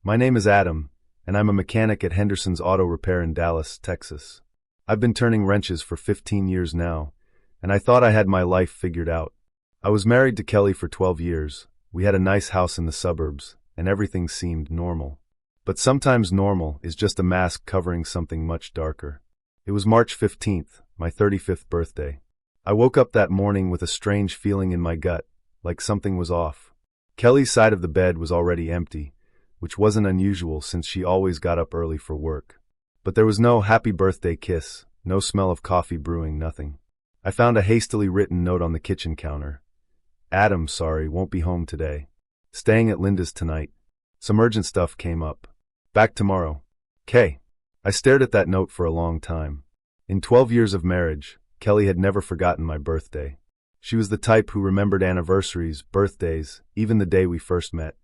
My name is Adam, and I'm a mechanic at Henderson's Auto Repair in Dallas, Texas. I've been turning wrenches for 15 years now, and I thought I had my life figured out. I was married to Kelly for 12 years. We had a nice house in the suburbs, and everything seemed normal. But sometimes normal is just a mask covering something much darker. It was March 15th, my 35th birthday. I woke up that morning with a strange feeling in my gut, like something was off. Kelly's side of the bed was already empty, which wasn't unusual since she always got up early for work. But there was no happy birthday kiss, no smell of coffee brewing, nothing. I found a hastily written note on the kitchen counter. Adam, sorry, won't be home today. Staying at Linda's tonight. Some urgent stuff came up. Back tomorrow. K. I stared at that note for a long time. In 12 years of marriage, Kelly had never forgotten my birthday. She was the type who remembered anniversaries, birthdays, even the day we first met.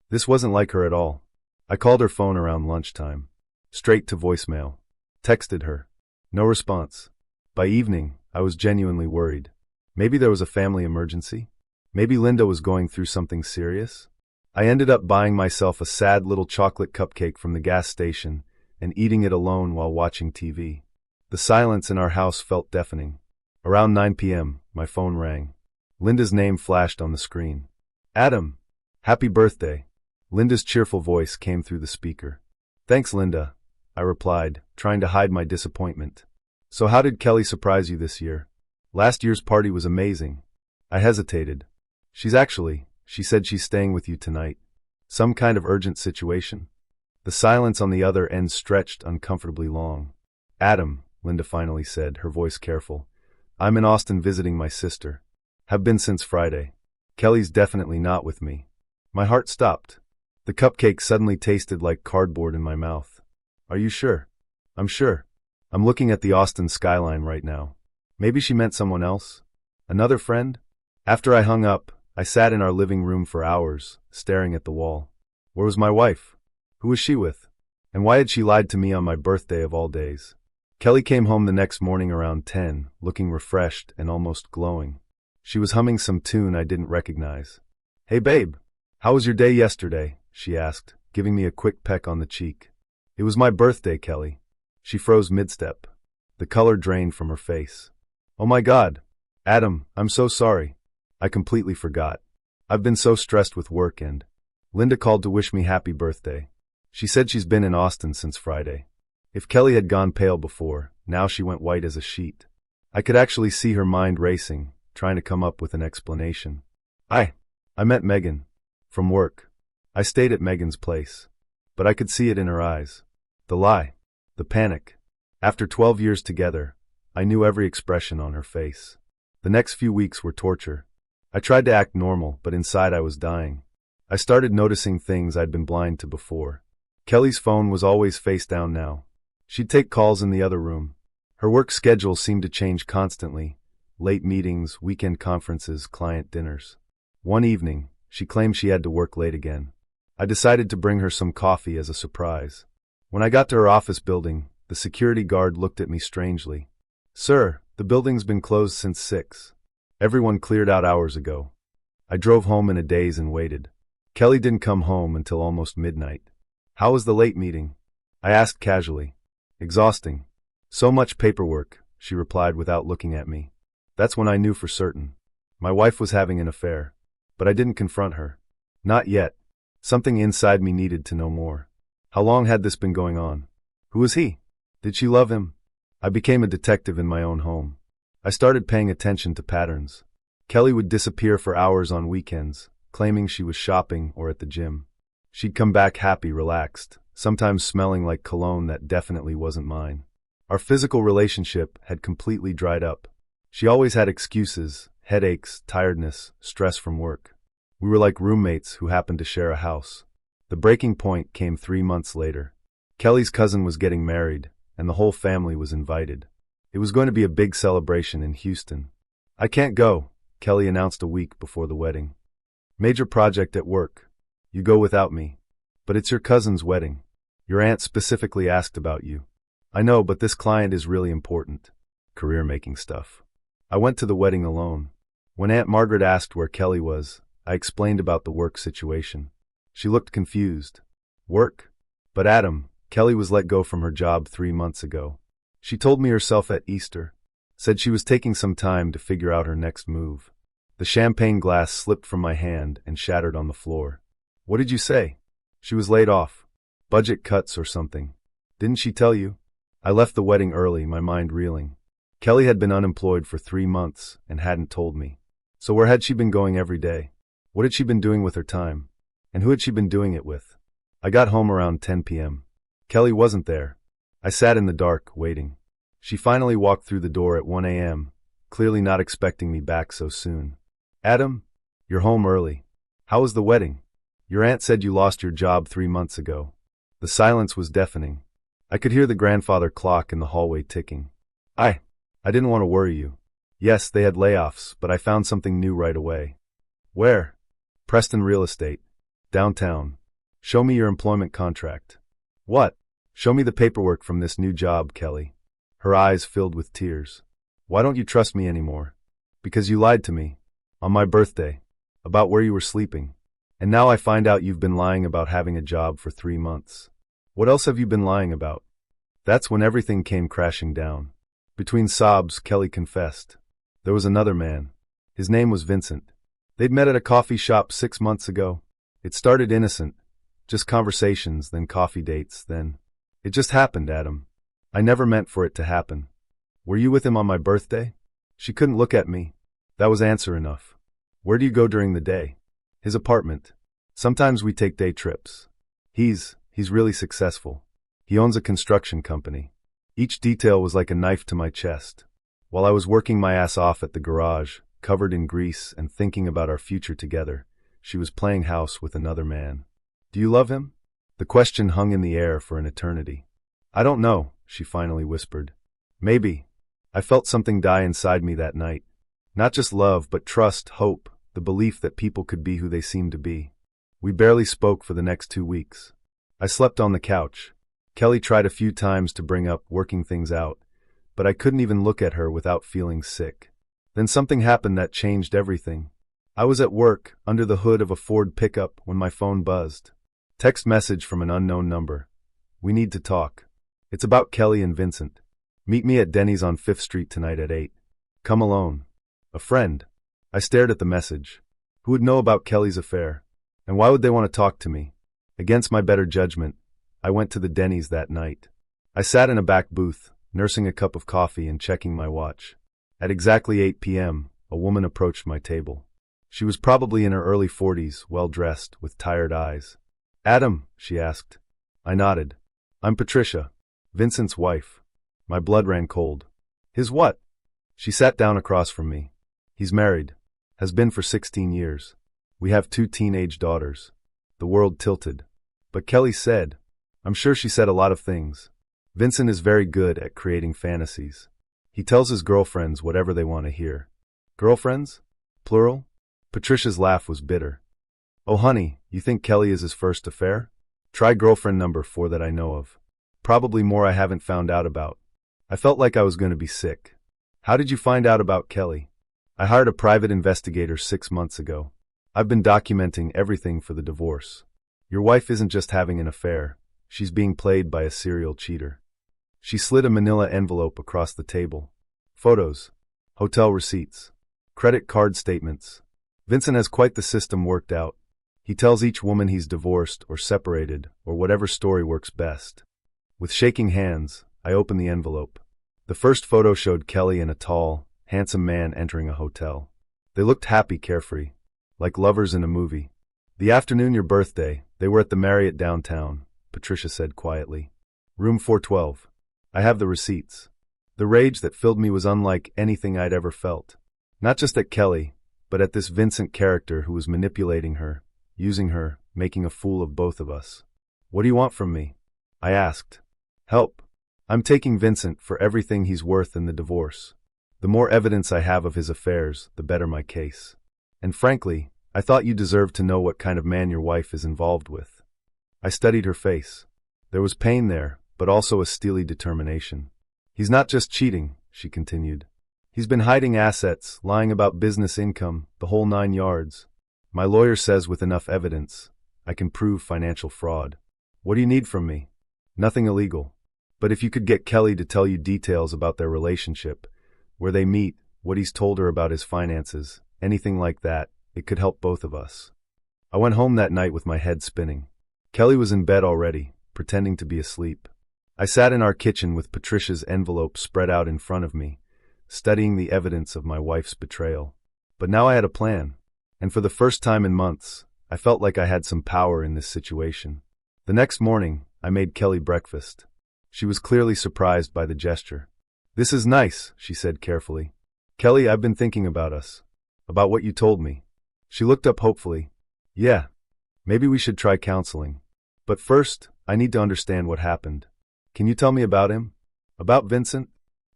This wasn't like her at all. I called her phone around lunchtime. Straight to voicemail. Texted her. No response. By evening, I was genuinely worried. Maybe there was a family emergency? Maybe Linda was going through something serious? I ended up buying myself a sad little chocolate cupcake from the gas station and eating it alone while watching TV. The silence in our house felt deafening. Around 9 p.m., my phone rang. Linda's name flashed on the screen. Adam, happy birthday. Linda's cheerful voice came through the speaker. Thanks, Linda, I replied, trying to hide my disappointment. So how did Kelly surprise you this year? Last year's party was amazing. I hesitated. She said she's staying with you tonight. Some kind of urgent situation? The silence on the other end stretched uncomfortably long. Adam, Linda finally said, her voice careful. I'm in Austin visiting my sister. Have been since Friday. Kelly's definitely not with me. My heart stopped. The cupcake suddenly tasted like cardboard in my mouth. Are you sure? I'm sure. I'm looking at the Austin skyline right now. Maybe she meant someone else? Another friend? After I hung up, I sat in our living room for hours, staring at the wall. Where was my wife? Who was she with? And why had she lied to me on my birthday of all days? Kelly came home the next morning around 10, looking refreshed and almost glowing. She was humming some tune I didn't recognize. Hey babe, how was your day yesterday? She asked, giving me a quick peck on the cheek. It was my birthday, Kelly. She froze mid-step. The color drained from her face. Oh my God. Adam, I'm so sorry. I completely forgot. I've been so stressed with work and... Linda called to wish me happy birthday. She said she's been in Austin since Friday. If Kelly had gone pale before, now she went white as a sheet. I could actually see her mind racing, trying to come up with an explanation. I met Megan. From work. I stayed at Megan's place. But I could see it in her eyes. The lie. The panic. After 12 years together, I knew every expression on her face. The next few weeks were torture. I tried to act normal, but inside I was dying. I started noticing things I'd been blind to before. Kelly's phone was always face down now. She'd take calls in the other room. Her work schedule seemed to change constantly. Late meetings, weekend conferences, client dinners. One evening, she claimed she had to work late again. I decided to bring her some coffee as a surprise. When I got to her office building, the security guard looked at me strangely. Sir, the building's been closed since 6. Everyone cleared out hours ago. I drove home in a daze and waited. Kelly didn't come home until almost midnight. How was the late meeting? I asked casually. Exhausting. So much paperwork, she replied without looking at me. That's when I knew for certain. My wife was having an affair. But I didn't confront her. Not yet. Something inside me needed to know more. How long had this been going on? Who was he? Did she love him? I became a detective in my own home. I started paying attention to patterns. Kelly would disappear for hours on weekends, claiming she was shopping or at the gym. She'd come back happy, relaxed, sometimes smelling like cologne that definitely wasn't mine. Our physical relationship had completely dried up. She always had excuses, headaches, tiredness, stress from work. We were like roommates who happened to share a house. The breaking point came 3 months later. Kelly's cousin was getting married, and the whole family was invited. It was going to be a big celebration in Houston. I can't go, Kelly announced a week before the wedding. Major project at work. You go without me. But it's your cousin's wedding. Your aunt specifically asked about you. I know, but this client is really important. Career-making stuff. I went to the wedding alone. When Aunt Margaret asked where Kelly was, I explained about the work situation. She looked confused. Work? But Adam, Kelly was let go from her job 3 months ago. She told me herself at Easter. Said she was taking some time to figure out her next move. The champagne glass slipped from my hand and shattered on the floor. What did you say? She was laid off. Budget cuts or something. Didn't she tell you? I left the wedding early, my mind reeling. Kelly had been unemployed for 3 months and hadn't told me. So where had she been going every day? What had she been doing with her time? And who had she been doing it with? I got home around 10 p.m. Kelly wasn't there. I sat in the dark, waiting. She finally walked through the door at 1 a.m., clearly not expecting me back so soon. Adam, you're home early. How was the wedding? Your aunt said you lost your job 3 months ago. The silence was deafening. I could hear the grandfather clock in the hallway ticking. I didn't want to worry you. Yes, they had layoffs, but I found something new right away. Where? Preston Real Estate. Downtown. Show me your employment contract. What? Show me the paperwork from this new job, Kelly. Her eyes filled with tears. Why don't you trust me anymore? Because you lied to me. On my birthday. About where you were sleeping. And now I find out you've been lying about having a job for 3 months. What else have you been lying about? That's when everything came crashing down. Between sobs, Kelly confessed. There was another man. His name was Vincent. They'd met at a coffee shop 6 months ago. It started innocent. Just conversations, then coffee dates, then... It just happened, Adam. I never meant for it to happen. Were you with him on my birthday? She couldn't look at me. That was answer enough. Where do you go during the day? His apartment. Sometimes we take day trips. He's really successful. He owns a construction company. Each detail was like a knife to my chest. While I was working my ass off at the garage, covered in grease and thinking about our future together, she was playing house with another man. Do you love him? The question hung in the air for an eternity. I don't know, she finally whispered. Maybe. I felt something die inside me that night. Not just love, but trust, hope, the belief that people could be who they seemed to be. We barely spoke for the next 2 weeks. I slept on the couch. Kelly tried a few times to bring up working things out, but I couldn't even look at her without feeling sick. Then something happened that changed everything. I was at work, under the hood of a Ford pickup, when my phone buzzed. Text message from an unknown number. We need to talk. It's about Kelly and Vincent. Meet me at Denny's on 5th Street tonight at 8. Come alone. A friend. I stared at the message. Who would know about Kelly's affair? And why would they want to talk to me? Against my better judgment, I went to the Denny's that night. I sat in a back booth, nursing a cup of coffee and checking my watch. At exactly 8 p.m., a woman approached my table. She was probably in her early 40s, well-dressed, with tired eyes. Adam, she asked. I nodded. I'm Patricia, Vincent's wife. My blood ran cold. His what? She sat down across from me. He's married. Has been for 16 years. We have 2 teenage daughters. The world tilted. But Kelly said, I'm sure she said a lot of things. Vincent is very good at creating fantasies. He tells his girlfriends whatever they want to hear. Girlfriends? Plural? Patricia's laugh was bitter. Oh honey, you think Kelly is his first affair? Try girlfriend number 4 that I know of. Probably more I haven't found out about. I felt like I was going to be sick. How did you find out about Kelly? I hired a private investigator 6 months ago. I've been documenting everything for the divorce. Your wife isn't just having an affair. She's being played by a serial cheater. She slid a manila envelope across the table. Photos. Hotel receipts. Credit card statements. Vincent has quite the system worked out. He tells each woman he's divorced or separated or whatever story works best. With shaking hands, I opened the envelope. The first photo showed Kelly and a tall, handsome man entering a hotel. They looked happy, carefree, like lovers in a movie. The afternoon your birthday, they were at the Marriott downtown, Patricia said quietly. Room 412. I have the receipts. The rage that filled me was unlike anything I'd ever felt. Not just at Kelly, but at this Vincent character who was manipulating her, using her, making a fool of both of us. What do you want from me? I asked. Help. I'm taking Vincent for everything he's worth in the divorce. The more evidence I have of his affairs, the better my case. And frankly, I thought you deserved to know what kind of man your wife is involved with. I studied her face. There was pain there, but also a steely determination. He's not just cheating, she continued. He's been hiding assets, lying about business income, the whole 9 yards. My lawyer says with enough evidence, I can prove financial fraud. What do you need from me? Nothing illegal. But if you could get Kelly to tell you details about their relationship, where they meet, what he's told her about his finances, anything like that, it could help both of us. I went home that night with my head spinning. Kelly was in bed already, pretending to be asleep. I sat in our kitchen with Patricia's envelope spread out in front of me, studying the evidence of my wife's betrayal. But now I had a plan, and for the first time in months, I felt like I had some power in this situation. The next morning, I made Kelly breakfast. She was clearly surprised by the gesture. "This is nice," she said carefully. "Kelly, I've been thinking about us. About what you told me." She looked up hopefully. "Yeah, maybe we should try counseling. But first, I need to understand what happened. Can you tell me about him? About Vincent?"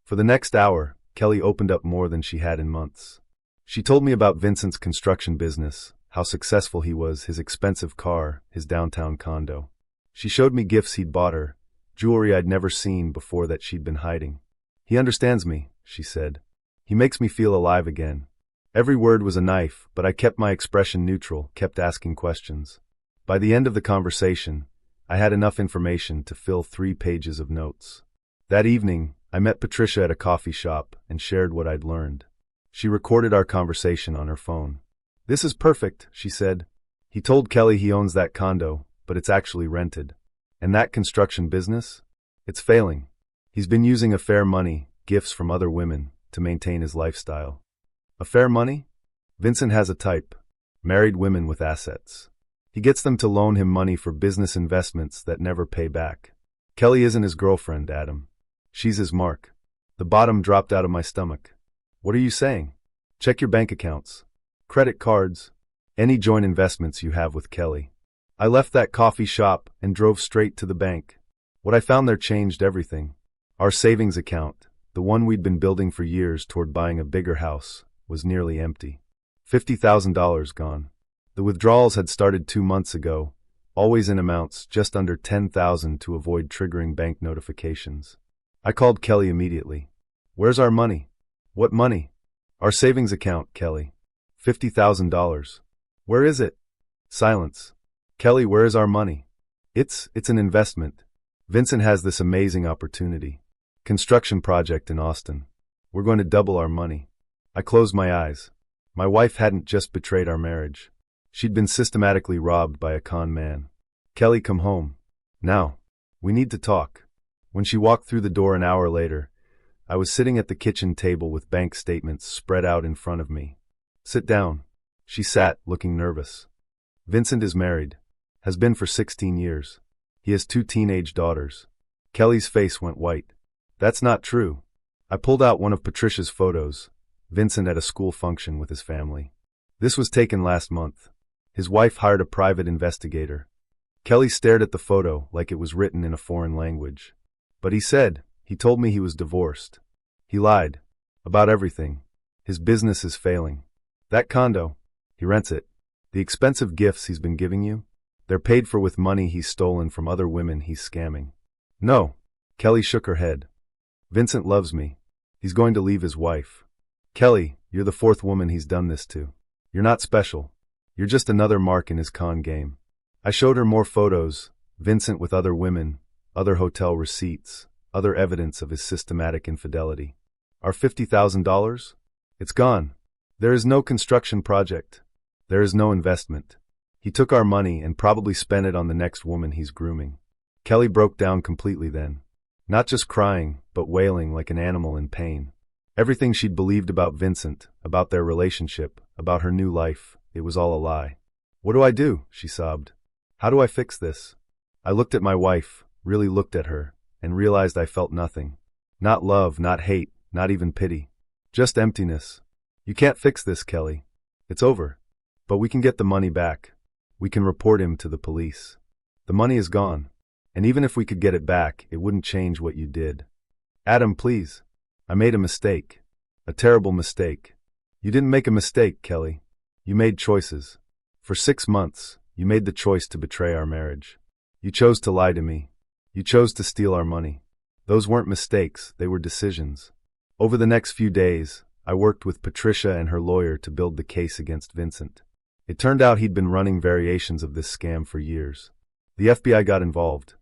For the next hour, Kelly opened up more than she had in months. She told me about Vincent's construction business, how successful he was, his expensive car, his downtown condo. She showed me gifts he'd bought her, jewelry I'd never seen before that she'd been hiding. "He understands me," she said. "He makes me feel alive again." Every word was a knife, but I kept my expression neutral, kept asking questions. By the end of the conversation, I had enough information to fill 3 pages of notes. That evening, I met Patricia at a coffee shop and shared what I'd learned. She recorded our conversation on her phone. "This is perfect," she said. "He told Kelly he owns that condo, but it's actually rented. And that construction business? It's failing. He's been using affair money, gifts from other women, to maintain his lifestyle." Affair money? Vincent has a type. Married women with assets. He gets them to loan him money for business investments that never pay back. Kelly isn't his girlfriend, Adam. She's his mark. The bottom dropped out of my stomach. "What are you saying?" "Check your bank accounts. Credit cards. Any joint investments you have with Kelly." I left that coffee shop and drove straight to the bank. What I found there changed everything. Our savings account, the one we'd been building for years toward buying a bigger house, was nearly empty. $50,000 gone. The withdrawals had started 2 months ago, always in amounts just under $10,000 to avoid triggering bank notifications. I called Kelly immediately. "Where's our money?" "What money?" "Our savings account, Kelly. $50,000. "Where is it?" Silence. "Kelly, where is our money?" It's an investment. Vincent has this amazing opportunity. Construction project in Austin. We're going to double our money." I closed my eyes. My wife hadn't just betrayed our marriage. She'd been systematically robbed by a con man. "Kelly, come home. Now. We need to talk." When she walked through the door an hour later, I was sitting at the kitchen table with bank statements spread out in front of me. "Sit down." She sat, looking nervous. "Vincent is married. Has been for 16 years. He has 2 teenage daughters." Kelly's face went white. "That's not true." I pulled out one of Patricia's photos, Vincent at a school function with his family. "This was taken last month. His wife hired a private investigator." Kelly stared at the photo like it was written in a foreign language. "But he told me he was divorced. He lied. About everything. His business is failing. That condo, he rents it. The expensive gifts he's been giving you, they're paid for with money he's stolen from other women he's scamming." "No." Kelly shook her head. "Vincent loves me. He's going to leave his wife. Kelly, you're the 4th woman he's done this to. You're not special. You're just another mark in his con game." I showed her more photos, Vincent with other women, other hotel receipts, other evidence of his systematic infidelity. "Our $50,000? It's gone. There is no construction project. There is no investment. He took our money and probably spent it on the next woman he's grooming." Kelly broke down completely then. Not just crying, but wailing like an animal in pain. Everything she'd believed about Vincent, about their relationship, about her new life, it was all a lie. "What do I do?" she sobbed. "How do I fix this?" I looked at my wife, really looked at her, and realized I felt nothing. Not love, not hate, not even pity. Just emptiness. "You can't fix this, Kelly. It's over. But we can get the money back. We can report him to the police. The money is gone. And even if we could get it back, it wouldn't change what you did. Adam, please. I made a mistake. A terrible mistake." "You didn't make a mistake, Kelly. You made choices. For 6 months, you made the choice to betray our marriage. You chose to lie to me. You chose to steal our money. Those weren't mistakes, they were decisions." Over the next few days, I worked with Patricia and her lawyer to build the case against Vincent. It turned out he'd been running variations of this scam for years. The FBI got involved.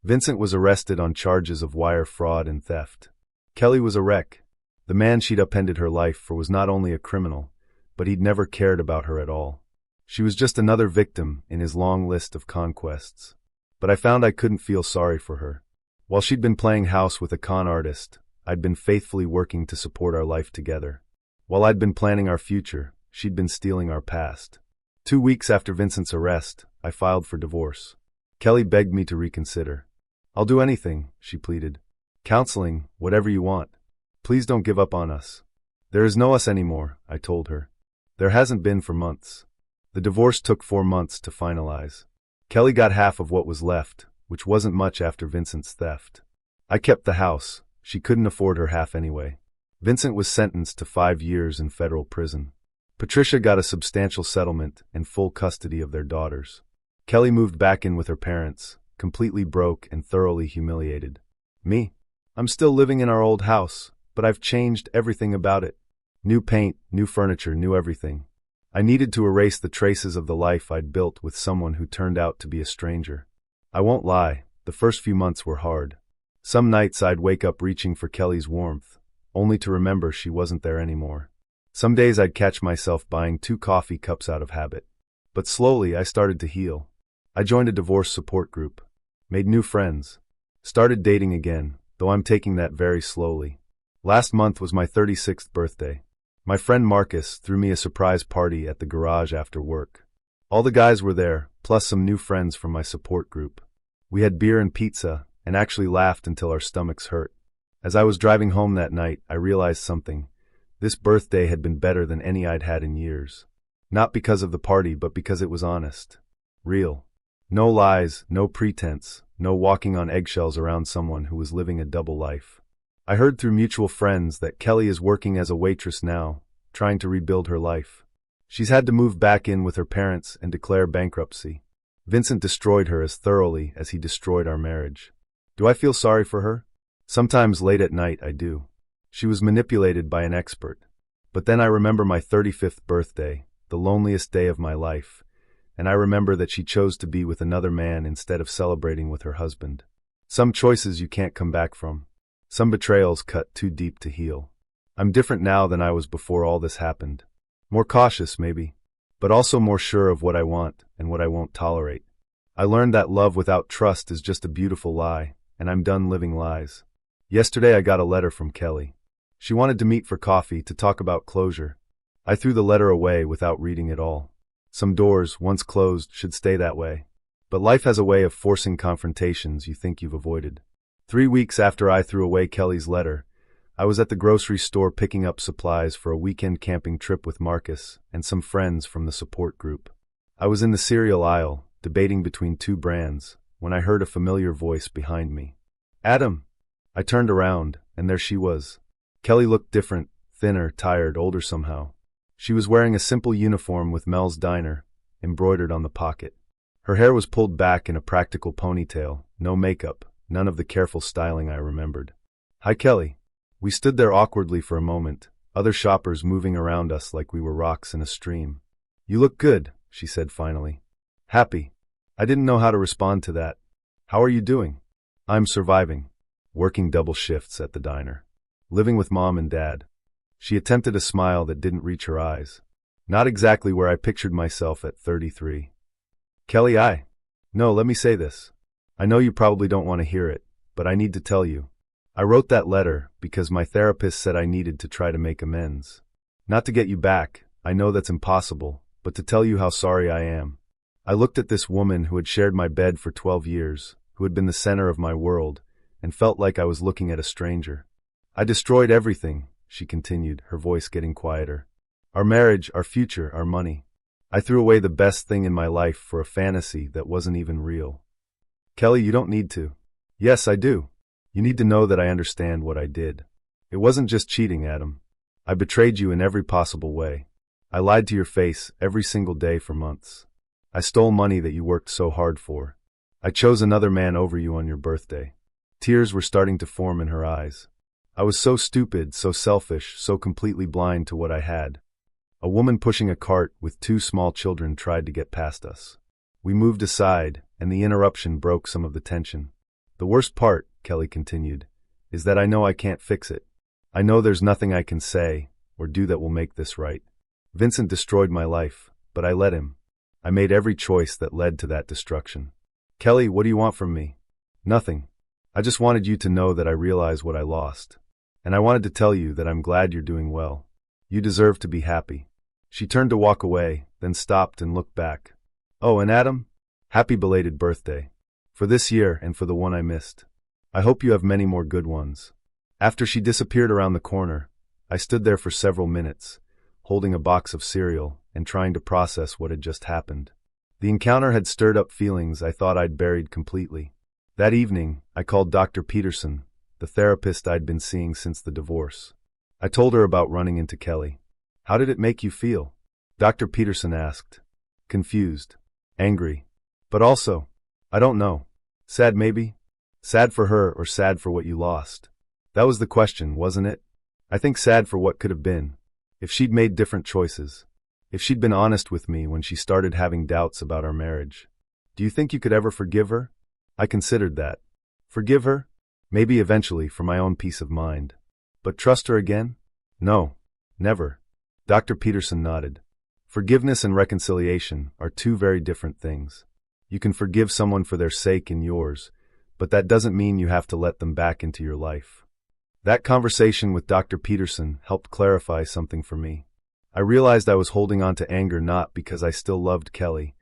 Vincent was arrested on charges of wire fraud and theft. Kelly was a wreck. The man she'd upended her life for was not only a criminal, but he'd never cared about her at all. She was just another victim in his long list of conquests. But I found I couldn't feel sorry for her. While she'd been playing house with a con artist, I'd been faithfully working to support our life together. While I'd been planning our future, she'd been stealing our past. 2 weeks after Vincent's arrest, I filed for divorce. Kelly begged me to reconsider. "I'll do anything," she pleaded. "Counseling, whatever you want. Please don't give up on us." "There is no us anymore," I told her. "There hasn't been for months." The divorce took 4 months to finalize. Kelly got half of what was left, which wasn't much after Vincent's theft. I kept the house. She couldn't afford her half anyway. Vincent was sentenced to 5 years in federal prison. Patricia got a substantial settlement and full custody of their daughters. Kelly moved back in with her parents, completely broke and thoroughly humiliated. Me? I'm still living in our old house, but I've changed everything about it. New paint, new furniture, new everything. I needed to erase the traces of the life I'd built with someone who turned out to be a stranger. I won't lie, the first few months were hard. Some nights I'd wake up reaching for Kelly's warmth, only to remember she wasn't there anymore. Some days I'd catch myself buying 2 coffee cups out of habit. But slowly I started to heal. I joined a divorce support group, made new friends, started dating again, though I'm taking that very slowly. Last month was my 36th birthday. My friend Marcus threw me a surprise party at the garage after work. All the guys were there, plus some new friends from my support group. We had beer and pizza, and actually laughed until our stomachs hurt. As I was driving home that night, I realized something. This birthday had been better than any I'd had in years. Not because of the party, but because it was honest. Real. No lies, no pretense, no walking on eggshells around someone who was living a double life. I heard through mutual friends that Kelly is working as a waitress now, trying to rebuild her life. She's had to move back in with her parents and declare bankruptcy. Vincent destroyed her as thoroughly as he destroyed our marriage. Do I feel sorry for her? Sometimes late at night I do. She was manipulated by an expert. But then I remember my 35th birthday, the loneliest day of my life, and I remember that she chose to be with another man instead of celebrating with her husband. Some choices you can't come back from. Some betrayals cut too deep to heal. I'm different now than I was before all this happened. More cautious, maybe, but also more sure of what I want and what I won't tolerate. I learned that love without trust is just a beautiful lie, and I'm done living lies. Yesterday I got a letter from Kelly. She wanted to meet for coffee to talk about closure. I threw the letter away without reading it all. Some doors, once closed, should stay that way. But life has a way of forcing confrontations you think you've avoided. 3 weeks after I threw away Kelly's letter, I was at the grocery store picking up supplies for a weekend camping trip with Marcus and some friends from the support group. I was in the cereal aisle, debating between 2 brands, when I heard a familiar voice behind me. "Adam!" I turned around, and there she was. Kelly looked different, thinner, tired, older somehow. She was wearing a simple uniform with Mel's Diner, embroidered on the pocket. Her hair was pulled back in a practical ponytail, no makeup, none of the careful styling I remembered. "Hi, Kelly." We stood there awkwardly for a moment, other shoppers moving around us like we were rocks in a stream. "You look good," she said finally. "Happy." I didn't know how to respond to that. "How are you doing?" "I'm surviving. Working double shifts at the diner. Living with Mom and Dad." She attempted a smile that didn't reach her eyes. Not exactly where I pictured myself at 33. "Kelly, No, let me say this. I know you probably don't want to hear it, but I need to tell you. I wrote that letter because my therapist said I needed to try to make amends. Not to get you back, I know that's impossible, but to tell you how sorry I am. I looked at this woman who had shared my bed for 12 years, who had been the center of my world, and felt like I was looking at a stranger. I destroyed everything," she continued, her voice getting quieter. "Our marriage, our future, our money. I threw away the best thing in my life for a fantasy that wasn't even real. Kelly, you don't need to." "Yes, I do. You need to know that I understand what I did. It wasn't just cheating, Adam. I betrayed you in every possible way. I lied to your face every single day for months. I stole money that you worked so hard for. I chose another man over you on your birthday." Tears were starting to form in her eyes. I was so stupid, so selfish, so completely blind to what I had. A woman pushing a cart with 2 small children tried to get past us. We moved aside, and the interruption broke some of the tension. "The worst part," Kelly continued, "is that I know I can't fix it. I know there's nothing I can say or do that will make this right. Vincent destroyed my life, but I let him. I made every choice that led to that destruction. Kelly, what do you want from me?" "Nothing. I just wanted you to know that I realize what I lost. And I wanted to tell you that I'm glad you're doing well. You deserve to be happy." She turned to walk away, then stopped and looked back. "Oh, and Adam? Happy belated birthday. For this year and for the one I missed. I hope you have many more good ones." After she disappeared around the corner, I stood there for several minutes, holding a box of cereal and trying to process what had just happened. The encounter had stirred up feelings I thought I'd buried completely. That evening, I called Dr. Peterson, the therapist I'd been seeing since the divorce. I told her about running into Kelly. "How did it make you feel?" Dr. Peterson asked. "Confused. Angry. But also, I don't know. Sad maybe? Sad for her or sad for what you lost?" That was the question, wasn't it? I think sad for what could have been. If she'd made different choices. If she'd been honest with me when she started having doubts about our marriage. Do you think you could ever forgive her? I considered that. Forgive her? Maybe eventually for my own peace of mind. But trust her again? No. Never. Dr. Peterson nodded. Forgiveness and reconciliation are two very different things. You can forgive someone for their sake and yours, but that doesn't mean you have to let them back into your life. That conversation with Dr. Peterson helped clarify something for me. I realized I was holding on to anger not because I still loved Kelly,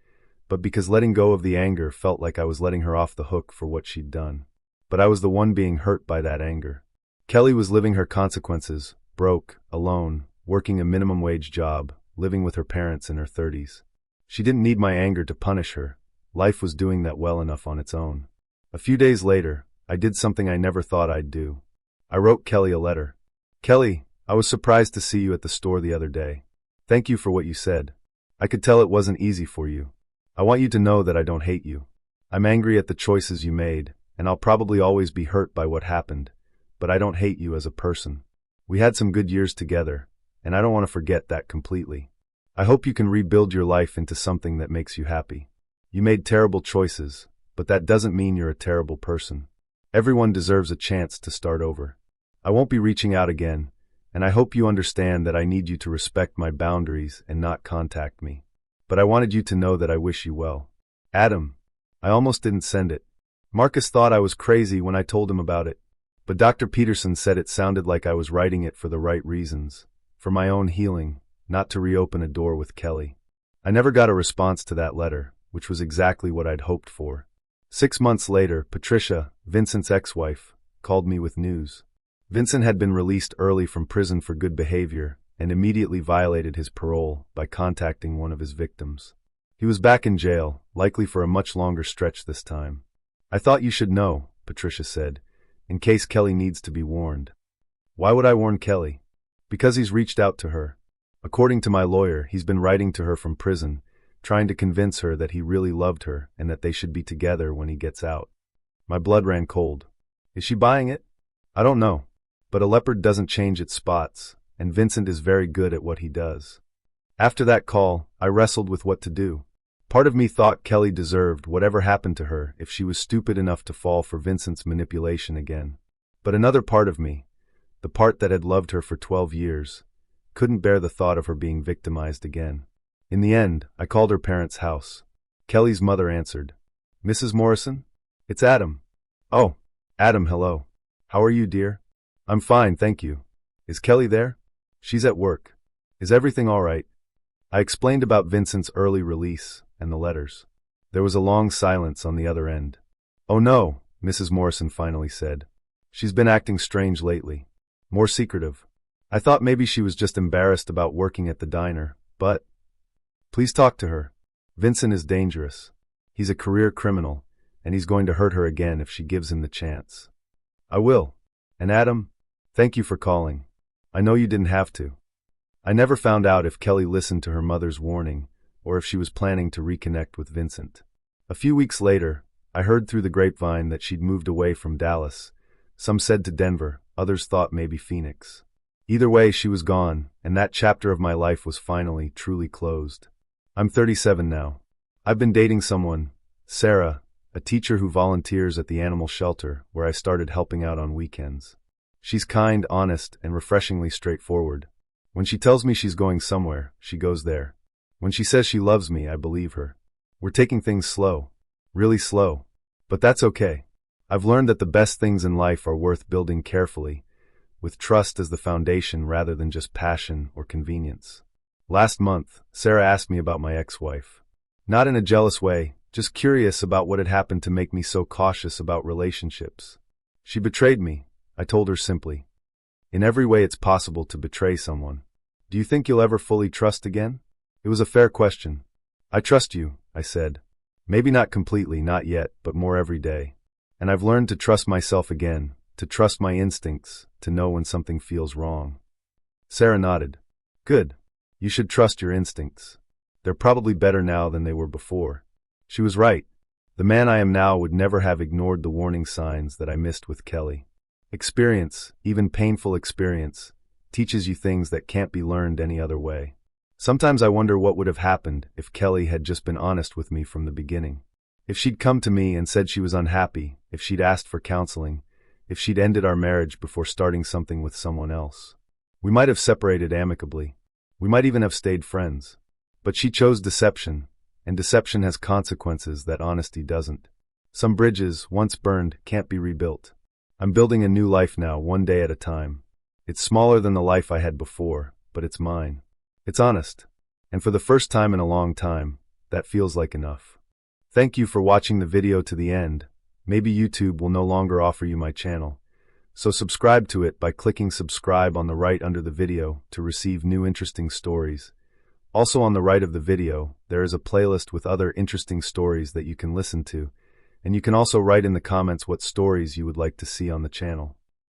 but because letting go of the anger felt like I was letting her off the hook for what she'd done. But I was the one being hurt by that anger. Kelly was living her consequences, broke, alone, working a minimum wage job, living with her parents in her 30s. She didn't need my anger to punish her. Life was doing that well enough on its own. A few days later, I did something I never thought I'd do. I wrote Kelly a letter. "Kelly, I was surprised to see you at the store the other day. Thank you for what you said. I could tell it wasn't easy for you. I want you to know that I don't hate you. I'm angry at the choices you made, and I'll probably always be hurt by what happened, but I don't hate you as a person. We had some good years together, and I don't want to forget that completely. I hope you can rebuild your life into something that makes you happy. You made terrible choices, but that doesn't mean you're a terrible person. Everyone deserves a chance to start over. I won't be reaching out again, and I hope you understand that I need you to respect my boundaries and not contact me. But I wanted you to know that I wish you well. Adam." I almost didn't send it. Marcus thought I was crazy when I told him about it, but Dr. Peterson said it sounded like I was writing it for the right reasons, for my own healing, not to reopen a door with Kelly. I never got a response to that letter, which was exactly what I'd hoped for. 6 months later, Patricia, Vincent's ex-wife, called me with news. Vincent had been released early from prison for good behavior and immediately violated his parole by contacting one of his victims. He was back in jail, likely for a much longer stretch this time. "I thought you should know," Patricia said, "in case Kelly needs to be warned." "Why would I warn Kelly?" "Because he's reached out to her. According to my lawyer, he's been writing to her from prison, trying to convince her that he really loved her and that they should be together when he gets out." My blood ran cold. Is she buying it? I don't know. But a leopard doesn't change its spots, and Vincent is very good at what he does. After that call, I wrestled with what to do. Part of me thought Kelly deserved whatever happened to her if she was stupid enough to fall for Vincent's manipulation again. But another part of me, the part that had loved her for 12 years, couldn't bear the thought of her being victimized again. In the end, I called her parents' house. Kelly's mother answered. "Mrs. Morrison? It's Adam." "Oh, Adam, hello. How are you, dear?" "I'm fine, thank you. Is Kelly there?" "She's at work. Is everything all right?" I explained about Vincent's early release and the letters. There was a long silence on the other end. "Oh no," Mrs. Morrison finally said. "She's been acting strange lately. More secretive. I thought maybe she was just embarrassed about working at the diner, but please talk to her. Vincent is dangerous. He's a career criminal, and he's going to hurt her again if she gives him the chance." "I will. And Adam, thank you for calling. I know you didn't have to." I never found out if Kelly listened to her mother's warning or if she was planning to reconnect with Vincent. A few weeks later, I heard through the grapevine that she'd moved away from Dallas. Some said to Denver, others thought maybe Phoenix. Either way, she was gone, and that chapter of my life was finally, truly closed. I'm 37 now. I've been dating someone, Sarah, a teacher who volunteers at the animal shelter where I started helping out on weekends. She's kind, honest, and refreshingly straightforward. When she tells me she's going somewhere, she goes there. When she says she loves me, I believe her. We're taking things slow. Really slow. But that's okay. I've learned that the best things in life are worth building carefully, with trust as the foundation rather than just passion or convenience. Last month, Sarah asked me about my ex-wife. Not in a jealous way, just curious about what had happened to make me so cautious about relationships. She betrayed me, I told her simply. In every way it's possible to betray someone. Do you think you'll ever fully trust again? It was a fair question. I trust you, I said. Maybe not completely, not yet, but more every day. And I've learned to trust myself again, to trust my instincts, to know when something feels wrong. Sarah nodded. Good. You should trust your instincts. They're probably better now than they were before. She was right. The man I am now would never have ignored the warning signs that I missed with Kelly. Experience, even painful experience, teaches you things that can't be learned any other way. Sometimes I wonder what would have happened if Kelly had just been honest with me from the beginning. If she'd come to me and said she was unhappy, if she'd asked for counseling, if she'd ended our marriage before starting something with someone else. We might have separated amicably. We might even have stayed friends. But she chose deception, and deception has consequences that honesty doesn't. Some bridges, once burned, can't be rebuilt. I'm building a new life now, one day at a time. It's smaller than the life I had before, but it's mine. It's honest. And for the first time in a long time, that feels like enough. Thank you for watching the video to the end. Maybe YouTube will no longer offer you my channel. So subscribe to it by clicking subscribe on the right under the video to receive new interesting stories. Also on the right of the video, there is a playlist with other interesting stories that you can listen to, and you can also write in the comments what stories you would like to see on the channel.